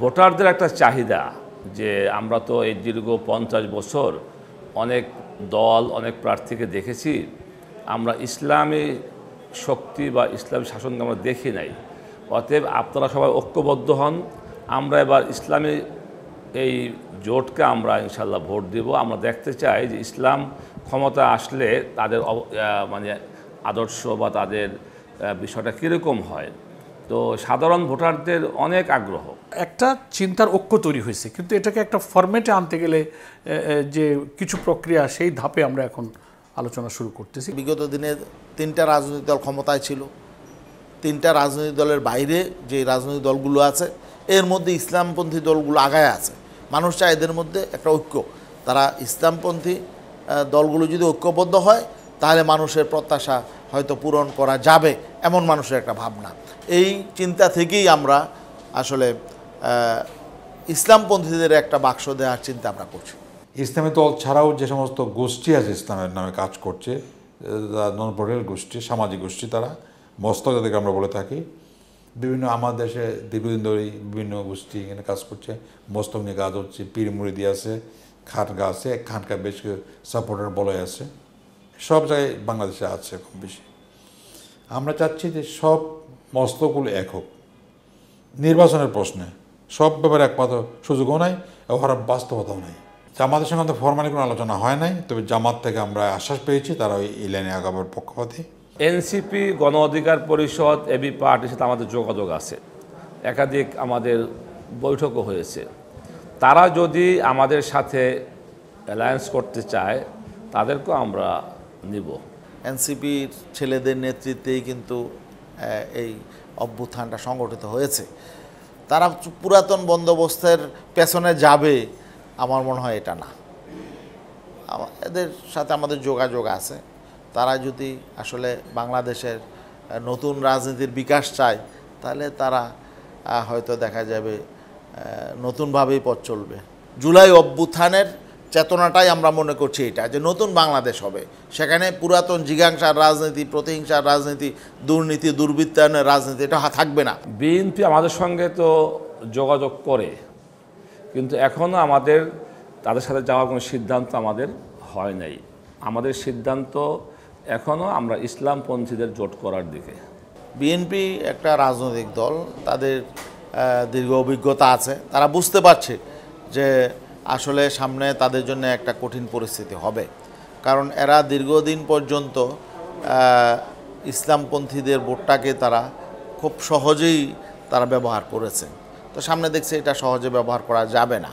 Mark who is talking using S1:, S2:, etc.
S1: ভোটারদের একটা চাহিদা যে আমরা তো এই দীর্ঘ 50 বছর অনেক দল অনেক প্রার্থীকে দেখেছি, আমরা ইসলামী শক্তি বা ইসলামী শাসনকে আমরা দেখি নাই। অতএব আপনারা সবাই ঐক্যবদ্ধ হন, আমরা এবার ইসলামী এই জোটকে আমরা ইনশাল্লাহ ভোট দেব। আমরা দেখতে চাই যে ইসলাম ক্ষমতা আসলে তাদের মানে আদর্শ বা তাদের বিষয়টা কীরকম হয়। তো সাধারণ ভোটারদের অনেক আগ্রহ,
S2: একটা চিন্তার ঐক্য তৈরি হয়েছে, কিন্তু এটাকে একটা ফরম্যাটে আনতে গেলে যে কিছু প্রক্রিয়া, সেই ধাপে আমরা এখন আলোচনা শুরু করতেছি।
S3: বিগত দিনে 3টা রাজনৈতিক দল ক্ষমতায় ছিল, 3টা রাজনৈতিক দলের বাইরে যে রাজনৈতিক দলগুলো আছে এর মধ্যে ইসলামপন্থী দলগুলো আগায় আছে। মানুষ চায় এদের মধ্যে একটা ঐক্য, তারা ইসলামপন্থী দলগুলো যদি ঐক্যবদ্ধ হয় তাহলে মানুষের প্রত্যাশা হয়তো পূরণ করা যাবে, এমন মানুষের একটা ভাবনা। এই চিন্তা থেকেই আমরা আসলে ইসলামপন্থীদের একটা বাক্স দেওয়ার চিন্তা আমরা করছি।
S4: ইসলামী দল ছাড়াও যে সমস্ত গোষ্ঠী আছে ইসলামের নামে কাজ করছে, নন পলিটিক্যাল গোষ্ঠী, সামাজিক গোষ্ঠী, তারা মস্তক যাদেরকে আমরা বলে থাকি, বিভিন্ন আমার দেশে দীর্ঘদিন ধরেই বিভিন্ন গোষ্ঠী এখানে কাজ করছে, মস্তক নিয়ে কাজ হচ্ছে, পীর মুরিদি আছে, খানকা আছে, খানকা বেশ সাপোর্টার বলয় আছে, সব জায়গায় বাংলাদেশে আছে কম বেশি। আমরা চাচ্ছি যে সব মস্তকগুলো এক হোক, নির্বাচনের প্রশ্নে সব ব্যাপারে একমাত্র সুযোগও নাই, ওর বাস্তবতাও নাই। জামাতের সঙ্গে আমাদের ফরমালি কোনো আলোচনা হয় নাই, তবে জামাত থেকে আমরা আশ্বাস পেয়েছি তারা এই লাইনে আগাবার পক্ষপাতী।
S1: এনসিপি, গণ অধিকার পরিষদ, এবি পার্টির সাথে আমাদের যোগাযোগ আছে, একাধিক আমাদের বৈঠকও হয়েছে। তারা যদি আমাদের সাথে অ্যালায়েন্স করতে চায় তাদেরকেও আমরা নিব।
S3: এনসিপির ছেলেদের নেতৃত্বেই কিন্তু এই অভ্যুত্থানটা সংগঠিত হয়েছে। তারা পুরাতন বন্দোবস্তের পেছনে যাবে আমার মনে হয় এটা না। এদের সাথে আমাদের যোগাযোগ আছে। তারা যদি আসলে বাংলাদেশের নতুন রাজনীতির বিকাশ চায় তাহলে তারা হয়তো দেখা যাবে নতুনভাবেই পথ চলবে। জুলাই অভ্যুত্থানের চেতনাটাই আমরা মনে করছি এটা, যে নতুন বাংলাদেশ হবে, সেখানে পুরাতন জিজ্ঞাসার রাজনীতি, প্রতিহিংসার রাজনীতি, দুর্নীতি, দুর্বৃত্তায়নের রাজনীতি এটা থাকবে না।
S1: বিএনপি আমাদের সঙ্গে তো যোগাযোগ করে, কিন্তু এখনও আমাদের তাদের সাথে যাওয়ার কোনো সিদ্ধান্ত আমাদের হয় নাই। আমাদের সিদ্ধান্ত এখনও আমরা ইসলামপন্থীদের জোট করার দিকে।
S3: বিএনপি একটা রাজনৈতিক দল, তাদের দীর্ঘ অভিজ্ঞতা আছে, তারা বুঝতে পারছে যে আসলে সামনে তাদের জন্য একটা কঠিন পরিস্থিতি হবে, কারণ এরা দীর্ঘদিন পর্যন্ত ইসলামপন্থীদের ভোটটাকে তারা খুব সহজেই তারা ব্যবহার করেছে। তো সামনে দেখছে এটা সহজে ব্যবহার করা যাবে না।